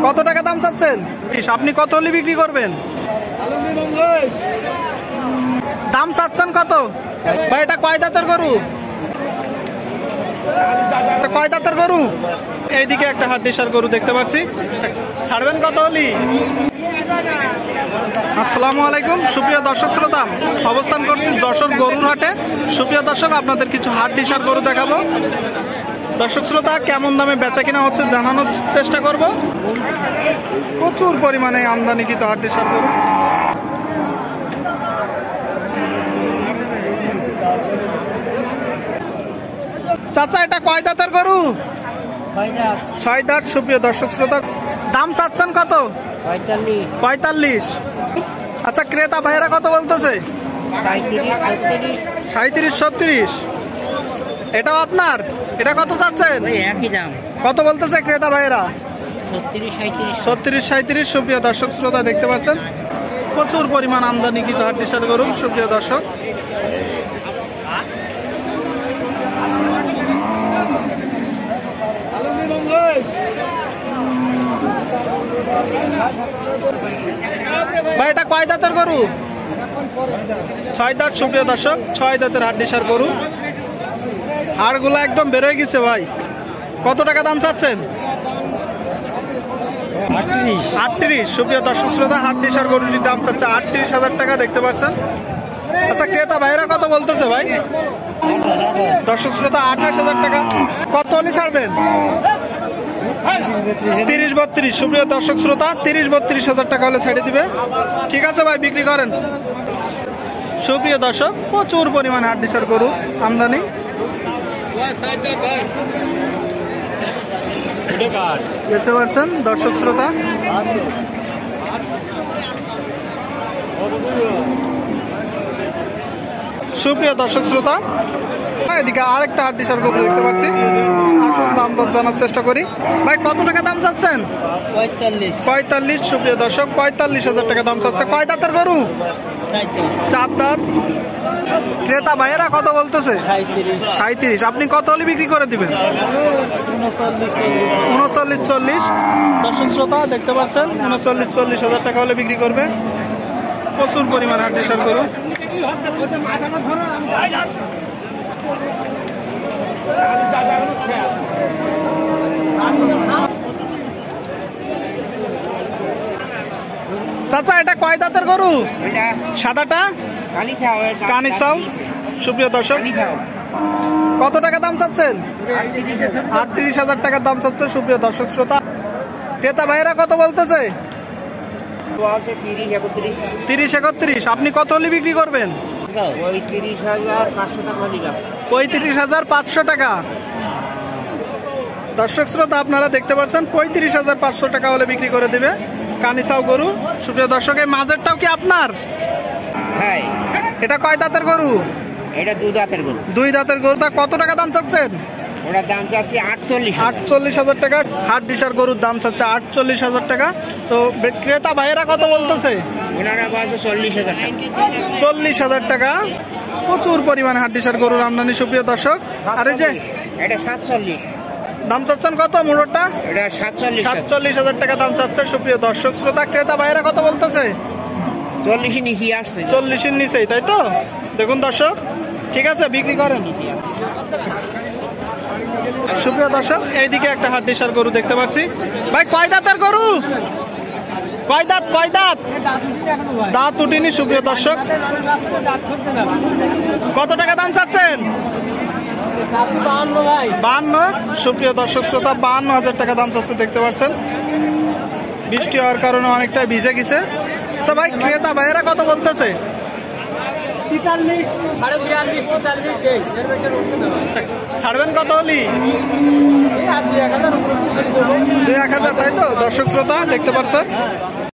কত টাকা দাম চাচ্ছেন? আপনি কত হলে বিক্রি করবেন? দাম চাচ্ছেন কত ভাই? এটা কয় দাঁতের গরু? কয় দাঁতের গরু? এইদিকে একটা হাড্ডিসার গরু দেখতে পাচ্ছি, ছাড়বেন কত হলি? আসসালামু আলাইকুম সুপ্রিয় দর্শক শ্রোতা, অবস্থান করছি যশোর গরুর হাটে। সুপ্রিয় দর্শক, আপনাদের কিছু হাড্ডিসার গরু দেখাবো। দর্শক শ্রোতা, কেমন দামে বেচা কিনা হচ্ছে জানানোর চেষ্টা করব। প্রচুর পরিমাণে আমদানিকৃত হাড্ডিসার গরু। চাচা, এটা কয় দাঁতের গরু? ছয় দাঁত। সুপ্রিয় দর্শক শ্রোতা, দাম চাচ্ছেন কত? 45। আচ্ছা, ক্রেতা ভাইয়েরা কত বলতেছে? 37, 36। এটাও আপনার? এটা কত চাচ্ছেন? একই দাম। কত বলতেছে ক্রেতা ভাইয়েরা? 36, 37। সুপ্রিয় দর্শক শ্রোতা, দেখতে পাচ্ছেন প্রচুর পরিমাণ আমদানিকৃত হাড্ডিসার গরু। সুপ্রিয় দর্শক, ভাই এটা কয় দাঁতের গরু? ছয় দাঁত। সুপ্রিয় দর্শক, ছয় দাঁতের হাড্ডিসার গরু। হাড়গুলো একদম বের হয়ে গেছে ভাই। কত টাকা দাম চাচ্ছেন? 38। সুপ্রিয় দর্শক শ্রোতা, হাড্ডিসার গরুটির দাম চাচ্ছে 38,000 টাকা, দেখতে পাচ্ছেন। আচ্ছা, ক্রেতা ভাইরা কত বলতেছে ভাই? দর্শক শ্রোতা, 28,000 টাকা। কত হলে ছাড়বেন? 30-32। সুপ্রিয় দর্শক শ্রোতা, 30-32,000 টাকা হলে ছেড়ে দিবে। ঠিক আছে ভাই, বিক্রি করেন। সুপ্রিয় দর্শক, প্রচুর পরিমাণ হাড্ডিসার গরু আমদানি। দেখতে পাচ্ছেন দর্শক শ্রোতা, সুপ্রিয় দর্শক শ্রোতা, এদিকে আরেকটা হাড্ডিসার গরু দেখতে পাচ্ছি। আসল দাম দর জানার চেষ্টা করি। ভাই কত টাকা দাম চাচ্ছেন? 45। সুপ্রিয় দর্শক, 45,000 টাকা দাম চাচ্ছে। কয় দাঁতের গরু? 4 দাঁত। ক্রেতা ভাইয়েরা কত বলতেছে? 37। আপনি কত হলে বিক্রি করে দিবেন? 39-40। দর্শক শ্রোতা, দেখতে পাচ্ছেন 39-40,000 টাকা হলে বিক্রি করবে। প্রচুর পরিমাণ হাড্ডিসার গরু। চাচা, এটা কয় দাঁতের গরু? সাদাটা কানিসাও। সুপ্রিয় দর্শক, কত টাকা দাম চাচ্ছেন? 38,000 টাকার দাম চাচ্ছে। সুপ্রিয় দর্শক শ্রোতা, ক্রেতা ভাইয়েরা কত বলতেছে? 30-31। আপনি কত হলে বিক্রি করবেন? 35,500 টাকা। দর্শক শ্রোতা, আপনারা দেখতে পাচ্ছেন 35,500 টাকা হলে বিক্রি করে দিবে কানিসাও গরু। সুপ্রিয় দর্শক, এই মাঝেরটাও কি আপনার? হ্যাঁ। এটা কয় দাঁতের গরু? এটা 2 দাঁতের গরু। 2 দাঁতের গরু। তা কত টাকা দাম চাচ্ছেন? ওটার দাম চাচ্ছি 48,000 টাকা। হাড্ডিসার গরুর দাম চাচ্ছে 48,000 টাকা। তো ক্রেতা ভাইয়েরা কত বলতেছে? ওনারা বলছে 40,000 টাকা। 40,000 টাকা। প্রচুর পরিমাণে হাড্ডিসার গরুর আমদানি। সুপ্রিয় দর্শক, আর এই যে এটা 47 দাম চাচ্ছেন কত মোড়টা? এটা 47,000 টাকা দাম চাচ্ছে। সুপ্রিয় দর্শক শ্রোতা, ক্রেতা ভাইয়েরা কত বলতেছে? 40 নিচে আসছে। 40-এর নিচেই, তাই তো? দেখুন দর্শক, ঠিক আছে, বিক্রি করেন। সুপ্রিয় দর্শক, এইদিকে একটা হাড্ডিসার গরু দেখতে পাচ্ছি। ভাই কয় দাঁতের গরু? কয় দাঁত? দাঁত উঠিনি। সুপ্রিয় দর্শক, কত টাকা দাম চাচ্ছেন? 52। সুপ্রিয় দর্শক শ্রোতা, 52,000 টাকা দাম চাচ্ছে, দেখতে পাচ্ছেন। বৃষ্টি হওয়ার কারণে অনেকটাই ভিজে গেছে। আচ্ছা ভাই, ক্রেতা ভাইয়েরা কত বলতেছে? 43, ছাড়বেন কত হলি? 2-1,000, তাই তো? দর্শক শ্রোতা, দেখতে পাচ্ছেন